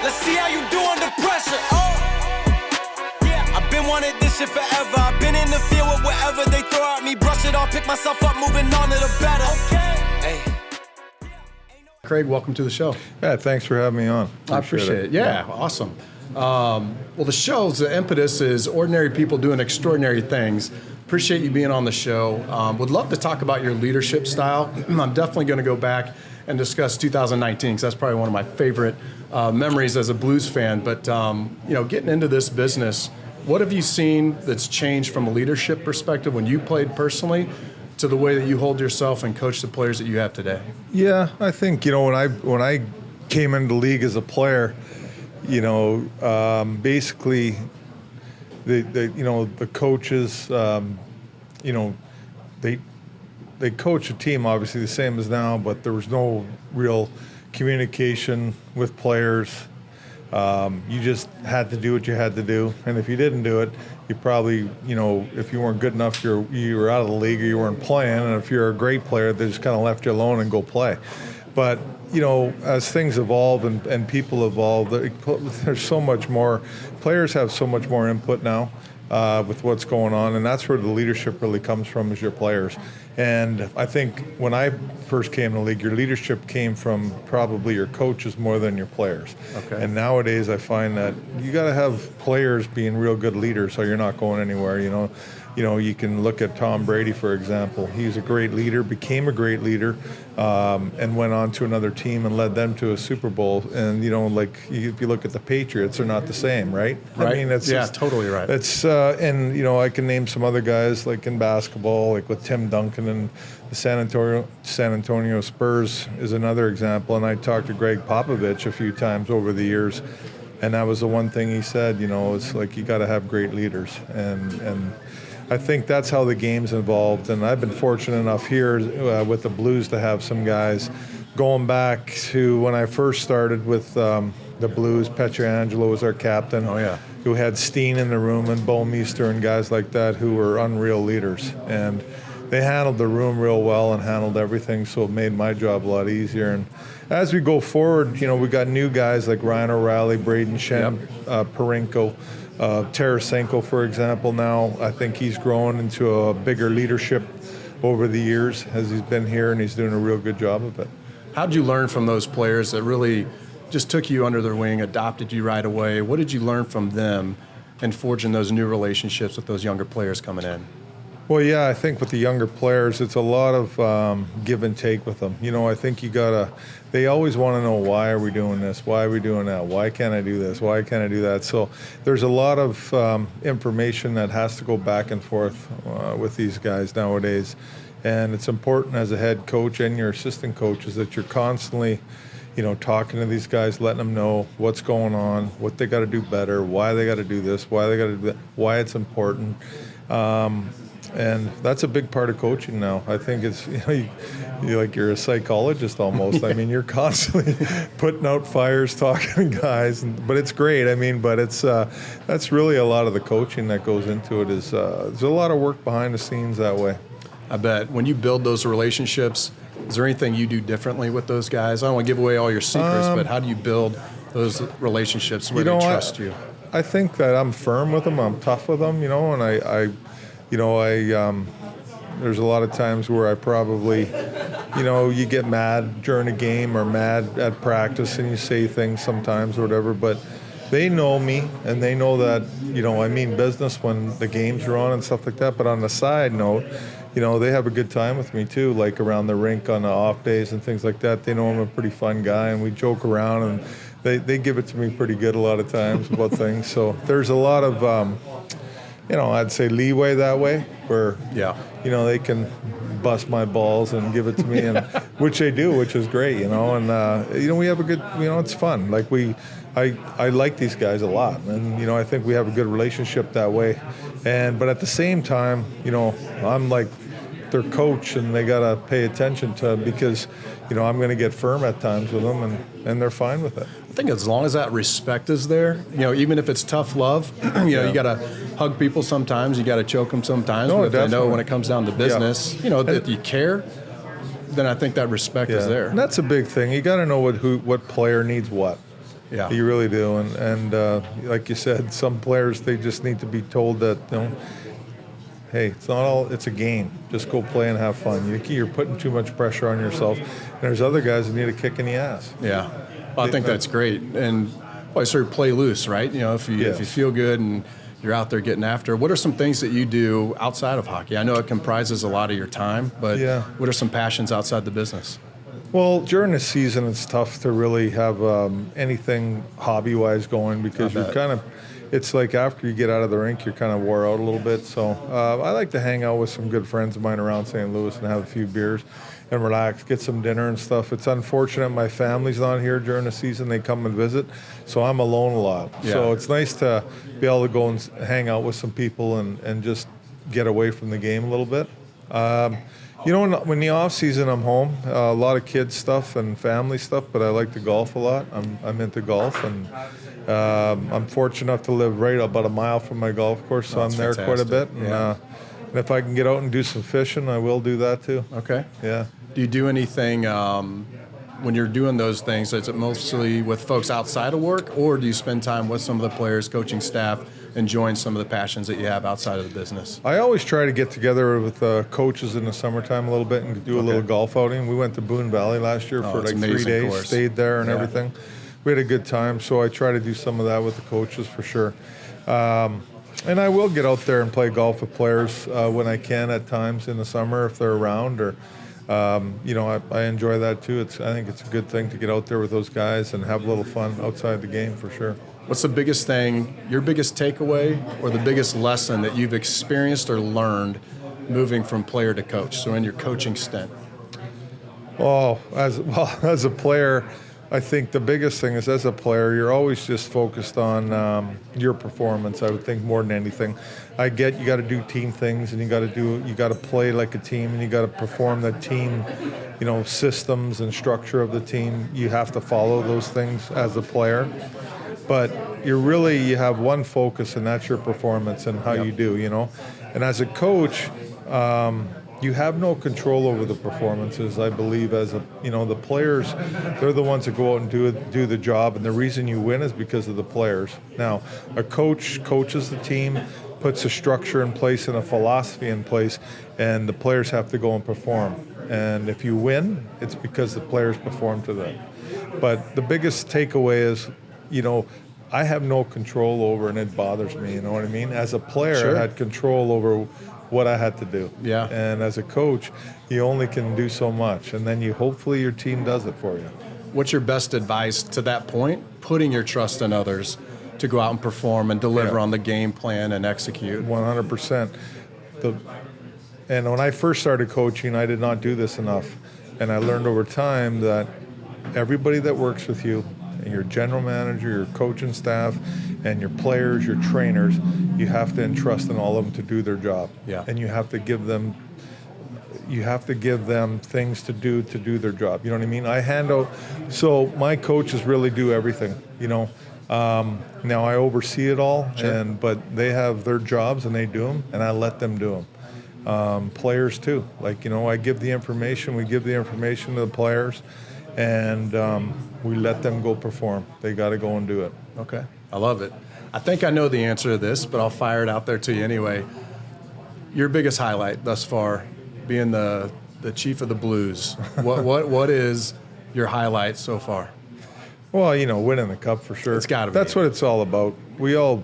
Let's see how you do under pressure. Yeah, I've been wanting this shit forever. I've been in the field with whatever they throw at me. Brush it off, pick myself up, moving on to the better. Okay. Hey. Craig, welcome to the show. Yeah, thanks for having me on. I appreciate it. Yeah, awesome. Well, the show's the impetus is ordinary people doing extraordinary things. Appreciate you being on the show. Would love to talk about your leadership style. I'm definitely going to go back and discuss 2019 because that's probably one of my favorite memories as a Blues fan. But getting into this business, what have you seen that's changed from a leadership perspective when you played personally to the way that you hold yourself and coach the players that you have today? Yeah, I think when I came into the league as a player, basically the coaches, they coach a team obviously the same as now, but there was no real communication with players. You just had to do what you had to do, and if you didn't do it, you probably, if you weren't good enough, you were out of the league or you weren't playing. And if you're a great player, they just kind of left you alone and go play. But as things evolve and people evolve, there's so much more. Players have so much more input now with what's going on, and that's where the leadership really comes from, is your players. And I think when I first came to the league, your leadership came from probably your coaches more than your players. Okay. And nowadays I find that you got to have players being real good leaders so you're not going anywhere. You can look at Tom Brady, for example. He's a great leader, became a great leader, and went on to another team and led them to a Super Bowl. And, if you look at the Patriots, they're not the same, right? Right. I mean, it's totally right. It's I can name some other guys, like in basketball, like with Tim Duncan and the San Antonio Spurs is another example. And I talked to Greg Popovich a few times over the years, and that was the one thing he said, it's like you got to have great leaders. And I think that's how the game's evolved, and I've been fortunate enough here with the Blues to have some guys going back to when I first started with the Blues. Pietrangelo was our captain. Oh, yeah. Who had Steen in the room and Bo Meester and guys like that who were unreal leaders. And they handled the room real well and handled everything, so it made my job a lot easier. And as we go forward, we got new guys like Ryan O'Reilly, Braden Shen, Parenko, Tarasenko, for example. Now I think he's grown into a bigger leadership over the years as he's been here, and he's doing a real good job of it. How did you learn from those players that really just took you under their wing, adopted you right away? What did you learn from them in forging those new relationships with those younger players coming in? Well, yeah, I think with the younger players, it's a lot of give and take with them. I think they always want to know, why are we doing this? Why are we doing that? Why can't I do this? Why can't I do that? So there's a lot of information that has to go back and forth with these guys nowadays. And it's important as a head coach and your assistant coaches that you're constantly, talking to these guys, letting them know what's going on, what they got to do better, why they got to do this, why they got to do that, why it's important. And that's a big part of coaching now. I think it's, you're a psychologist almost. I mean, you're constantly putting out fires, talking to guys, but it's great. I mean, but it's that's really a lot of the coaching that goes into it. There's a lot of work behind the scenes that way. I bet. When you build those relationships, is there anything you do differently with those guys? I don't want to give away all your secrets, but how do you build those relationships where they trust you? I think that I'm firm with them. I'm tough with them, and there's a lot of times where I probably, you get mad during a game or mad at practice and you say things sometimes or whatever, but they know me and they know that, I mean business when the games are on and stuff like that. But on the side note, they have a good time with me too, like around the rink on the off days and things like that. They know I'm a pretty fun guy and we joke around, and they give it to me pretty good a lot of times about things. So there's a lot of, I'd say leeway that way, where they can bust my balls and give it to me, and which they do, which is great, And we have a good, it's fun. Like I like these guys a lot, and I think we have a good relationship that way. But at the same time, I'm like their coach, and they gotta pay attention to, because I'm going to get firm at times with them, and they're fine with it. I think as long as that respect is there, even if it's tough love, you got to hug people sometimes, you got to choke them sometimes. No, but if they know definitely. when it comes down to business, that you care, then I think that respect is there. And that's a big thing. You got to know what player needs what. Yeah. You really do. And like you said, some players, they just need to be told that, hey, it's not all, it's a game. Just go play and have fun. You're putting too much pressure on yourself. And there's other guys that need a kick in the ass. Yeah. Well, I think that's great. And I sort of play loose, right? If you feel good and you're out there getting after. What are some things that you do outside of hockey? I know it comprises a lot of your time, but what are some passions outside the business? Well, during the season, it's tough to really have anything hobby-wise going because it's like after you get out of the rink, you're kind of wore out a little bit. So I like to hang out with some good friends of mine around St. Louis and have a few beers and relax, get some dinner and stuff. It's unfortunate my family's not here during the season. They come and visit, so I'm alone a lot. Yeah. So it's nice to be able to go and hang out with some people and just get away from the game a little bit. When the off season, I'm home. A lot of kids stuff and family stuff, but I like to golf a lot. I'm into golf, and I'm fortunate enough to live right about a mile from my golf course, so I'm there quite a bit. And if I can get out and do some fishing, I will do that too. Okay. Yeah. Do you do anything when you're doing those things? Is it mostly with folks outside of work, or do you spend time with some of the players, coaching staff, enjoying some of the passions that you have outside of the business? I always try to get together with coaches in the summertime a little bit and do a little golf outing. We went to Boone Valley last year for like 3 days, course. Stayed there and everything. We had a good time, so I try to do some of that with the coaches for sure. And I will get out there and play golf with players when I can at times in the summer if they're around. Or, I enjoy that too. I think it's a good thing to get out there with those guys and have a little fun outside the game for sure. What's the biggest thing, your biggest takeaway, or the biggest lesson that you've experienced or learned moving from player to coach, so in your coaching stint? Oh, as a player, I think the biggest thing is as a player, you're always just focused on your performance, I would think, more than anything. I get you got to do team things, and you got to play like a team, and you got to perform the team, systems and structure of the team. You have to follow those things as a player. But you have one focus, and that's your performance and how you do, And as a coach, you have no control over the performances, I believe. The players, they're the ones that go out and do the job, and the reason you win is because of the players. Now, a coach coaches the team, puts a structure in place and a philosophy in place, and the players have to go and perform. And if you win, it's because the players perform to that. But the biggest takeaway is, I have no control over, and it bothers me, you know what I mean? As a player, I had control over what I had to do. Yeah. And as a coach, you only can do so much, and then hopefully your team does it for you. What's your best advice to that point, putting your trust in others to go out and perform and deliver on the game plan and execute? 100%. And when I first started coaching, I did not do this enough. And I learned over time that everybody that works with you, your general manager, your coaching staff, and your players, your trainers, you have to entrust in all of them to do their job. Yeah. And you have to give them things to do their job. You know what I mean? So my coaches really do everything, Now I oversee it all, but they have their jobs and they do them, and I let them do them. Players too. I give the information, we give the information to the players, and we let them go perform. They got to go and do it. Okay. I love it. I think I know the answer to this, but I'll fire it out there to you anyway. Your biggest highlight thus far, being the chief of the Blues. What is your highlight so far? Well, winning the cup for sure. It's got to be. That's what it's all about. We all,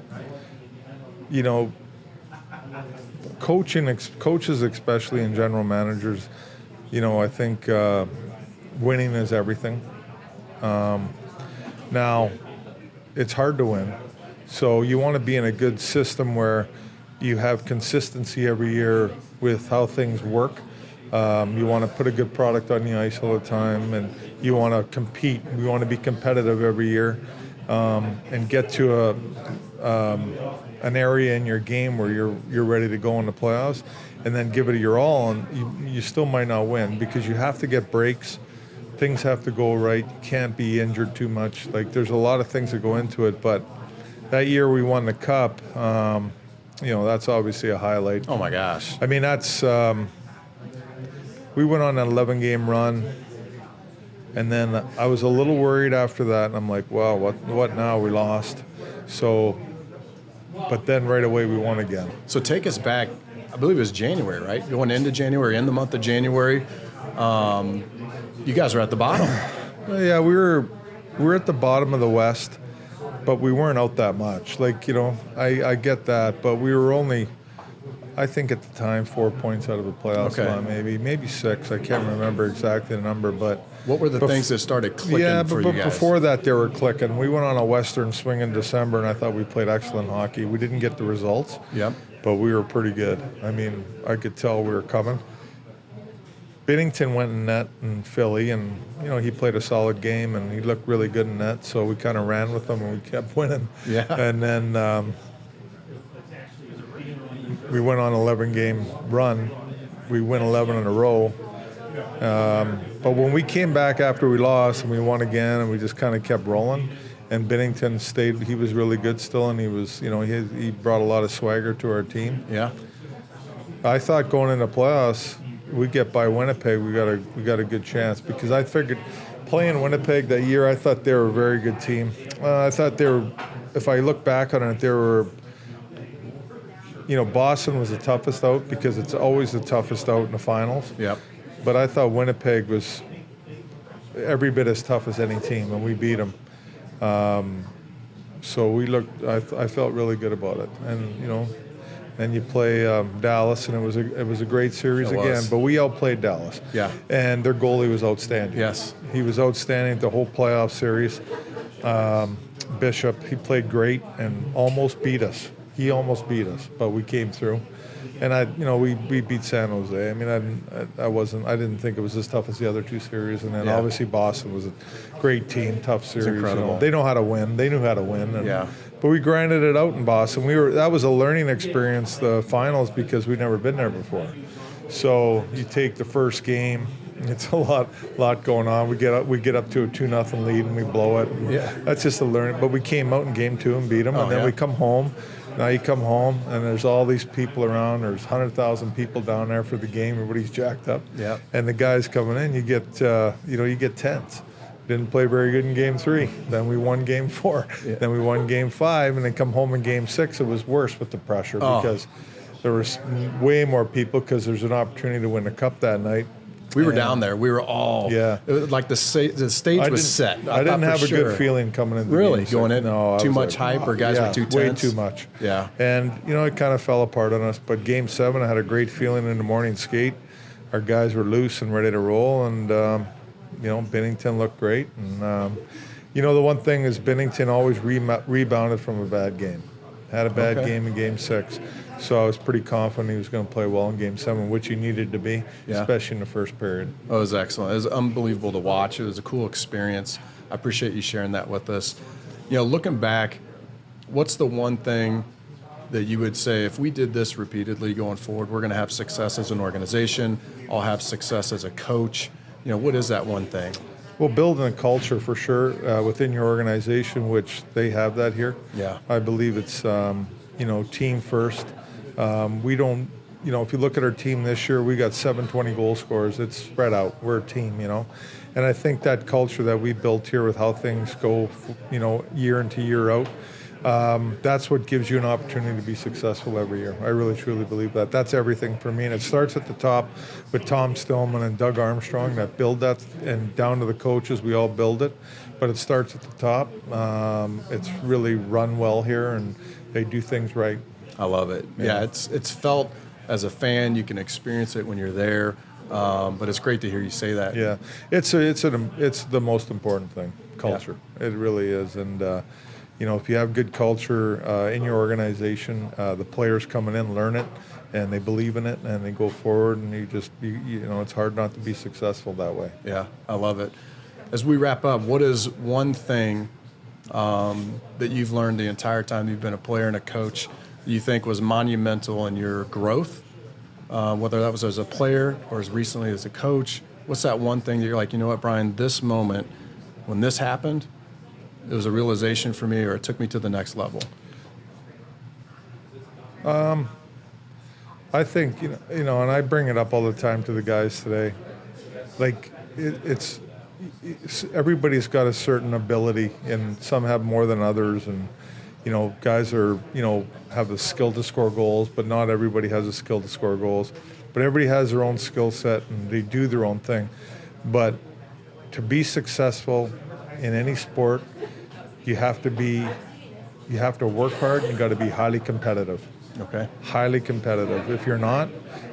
coaches especially, and general managers, I think winning is everything. Now, it's hard to win. So you want to be in a good system where you have consistency every year with how things work. You want to put a good product on the ice all the time, and you want to compete. You want to be competitive every year, and get to an area in your game where you're ready to go in the playoffs, and then give it your all. And you still might not win because you have to get breaks. Things have to go right. You can't be injured too much. There's a lot of things that go into it. But that year we won the cup. That's obviously a highlight. Oh my gosh! I mean, that's we went on an 11-game run. And then I was a little worried after that, and I'm like, well, what now? We lost. So, but then right away we won again. So take us back, I believe it was January, right? Going into January, in the month of January, you guys were at the bottom. Yeah, we were at the bottom of the West, but we weren't out that much. Like, I get that, but we were only, I think at the time, 4 points out of a playoff spot, maybe 6. I can't remember exactly the number, but what were the things that started clicking for you guys? But before that, they were clicking. We went on a Western swing in December, and I thought we played excellent hockey. We didn't get the results, but we were pretty good. I mean, I could tell we were coming. Binnington went in net in Philly, and he played a solid game, and he looked really good in net. So we kind of ran with him, and we kept winning. Yeah. And then we went on an 11-game run. We win 11 in a row. But when we came back after we lost and we won again, and we just kind of kept rolling, and Binnington stayed. He was really good still, and he was, he brought a lot of swagger to our team. Yeah. I thought going into playoffs, we get by Winnipeg, we got a good chance, because I figured playing Winnipeg that year, I thought they were a very good team. I thought they were, if I look back on it, they were, Boston was the toughest out, because it's always the toughest out in the finals. Yep. But I thought Winnipeg was every bit as tough as any team, and we beat them. So I felt really good about it, and then you play Dallas, and it was a great series again. But we outplayed Dallas. Yeah. And their goalie was outstanding. Yes. He was outstanding the whole playoff series. Bishop, he played great and almost beat us. He almost beat us, but we came through. And we beat San Jose. I mean, I didn't think it was as tough as the other two series. And then obviously Boston was a great team, tough series. It's incredible. They know how to win. They knew how to win. And, but we grinded it out in Boston. That was a learning experience, the finals, because we'd never been there before. So you take the first game. It's a lot going on. We get up to a 2-0 lead and we blow it. That's just a learning. But we came out in game 2 and beat them, and then we come home. Now you come home and there's all these people around. There's 100,000 people down there for the game. Everybody's jacked up. Yeah. And the guys coming in, you get tense. Didn't play very good in game 3. Then we won game 4. Yeah. Then we won game 5, and then come home in game 6. It was worse with the pressure because there was way more people, because there's an opportunity to win the cup that night. We were down there. We were all it was like the stage was set. I didn't have a good feeling coming in. Really? Going in? No. Too much hype, or guys were too tense? Way too much. Yeah. And, it kind of fell apart on us. But game 7, I had a great feeling in the morning skate. Our guys were loose and ready to roll. And, Binnington looked great. And, the one thing is Binnington always rebounded from a bad game. Had a bad game in game 6. So I was pretty confident he was going to play well in game 7, which he needed to be, especially in the first period. Oh, it was excellent. It was unbelievable to watch. It was a cool experience. I appreciate you sharing that with us. Looking back, what's the one thing that you would say, if we did this repeatedly going forward, we're going to have success as an organization, I'll have success as a coach? What is that one thing? Well, building a culture for sure within your organization, which they have that here. Yeah. I believe it's, team first. We don't, if you look at our team this year, we got 720 goal scorers. It's spread out. We're a team, And I think that culture that we built here with how things go, year into year out, that's what gives you an opportunity to be successful every year. I really, truly believe that. That's everything for me. And it starts at the top with Tom Stillman and Doug Armstrong that build that, and down to the coaches, we all build it. But it starts at the top. It's really run well here, and they do things right. I love it. Yeah, it's felt as a fan. You can experience it when you're there, but it's great to hear you say that. Yeah, it's the most important thing, culture. Yeah. It really is, and if you have good culture in your organization, the players coming in learn it, and they believe in it, and they go forward, and it's hard not to be successful that way. Yeah, I love it. As we wrap up, what is one thing that you've learned the entire time you've been a player and a coach you think was monumental in your growth, whether that was as a player or as recently as a coach? What's that one thing that you're like, you know what, Brian, this moment, when this happened, it was a realization for me, or it took me to the next level? I think, and I bring it up all the time to the guys today, like it's everybody's got a certain ability, and some have more than others, and guys are have the skill to score goals, but not everybody has a skill to score goals. But everybody has their own skill set, and they do their own thing. But to be successful in any sport, you have to work hard. You got to be highly competitive. Okay. Highly competitive. If you're not,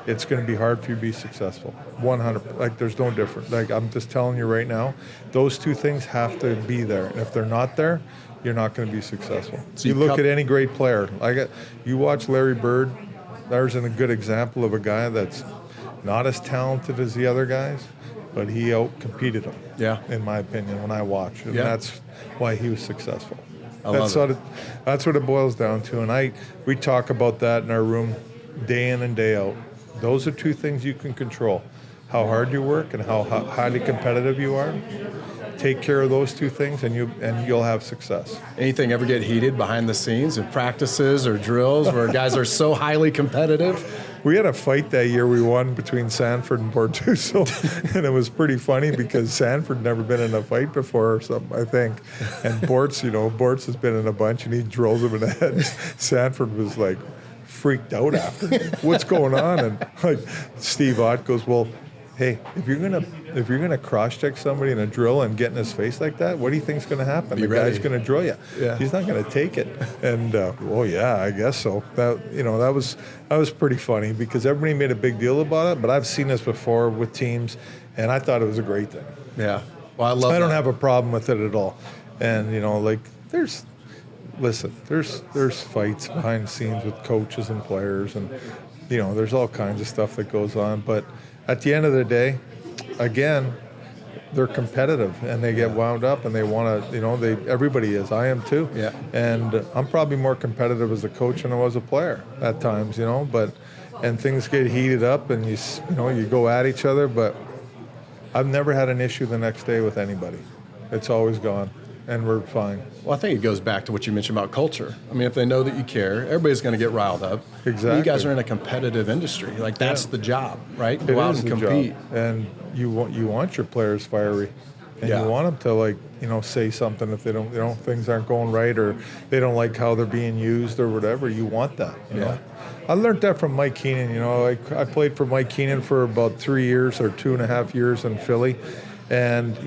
it's going to be hard for you to be successful. 100. Like, there's no difference. Like, I'm just telling you right now, those two things have to be there. And if they're not there, you're not going to be successful. So you look at any great player. You watch Larry Bird. There's a good example of a guy that's not as talented as the other guys, but he out-competed them. Yeah. In my opinion, when I watched, and that's why he was successful. That's what it boils down to, and we talk about that in our room day in and day out. Those are two things you can control: how hard you work and how highly competitive you are. Take care of those two things, and you'll have success. Anything ever get heated behind the scenes in practices or drills where guys are so highly competitive? We had a fight that year we won between Sanford and Bortuso, and it was pretty funny because Sanford never been in a fight before or something, I think. And Bortz has been in a bunch, and he drills him in the head. Sanford was like freaked out after. What's going on? And like Steve Ott goes, well, hey, if you're gonna cross-check somebody in a drill and get in his face like that, what do you think's gonna happen? The guy's gonna drill you. Yeah. He's not gonna take it. And I guess so. That was pretty funny because everybody made a big deal about it. But I've seen this before with teams, and I thought it was a great thing. Yeah. Well, I don't have a problem with it at all. And there's fights behind the scenes with coaches and players, and there's all kinds of stuff that goes on. But at the end of the day, again, they're competitive and they get wound up and they want to, everybody is. I am too. Yeah. And I'm probably more competitive as a coach than I was a player at times, and things get heated up and you go at each other, but I've never had an issue the next day with anybody. It's always gone. And we're fine. Well, I think it goes back to what you mentioned about culture. I mean, if they know that you care, everybody's going to get riled up. Exactly. You guys are in a competitive industry. Like, that's the job, right? Go out and compete. Job. And you want your players fiery. And you want them to, say something if they don't, things aren't going right or they don't like how they're being used or whatever. You want that, you know? I learned that from Mike Keenan. I played for Mike Keenan for about 3 years or 2.5 years in Philly. And,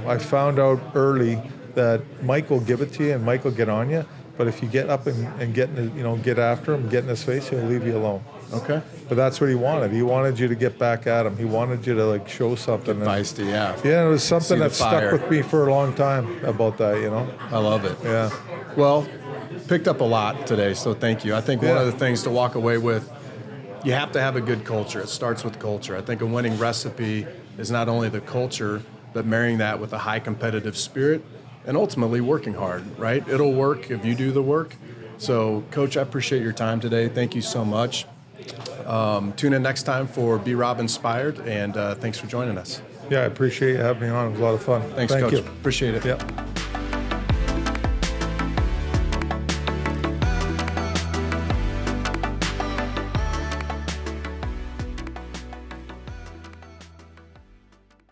I found out early that Mike will give it to you and Mike will get on you, but if you get up and get after him, get in his face, he'll leave you alone. Okay. But that's what he wanted. He wanted you to get back at him. He wanted you to show something. Feisty, yeah. Yeah, it was something that stuck with me for a long time about that. I love it. Yeah. Well, picked up a lot today, so thank you. I think one of the things to walk away with, you have to have a good culture. It starts with culture. I think a winning recipe is not only the culture, but marrying that with a high competitive spirit. And ultimately working hard, right? It'll work if you do the work. So, Coach, I appreciate your time today. Thank you so much. Tune in next time for Be Rob Inspired, and thanks for joining us. Yeah, I appreciate you having me on. It was a lot of fun. Thanks, Thank Coach. you. Appreciate it. Yep.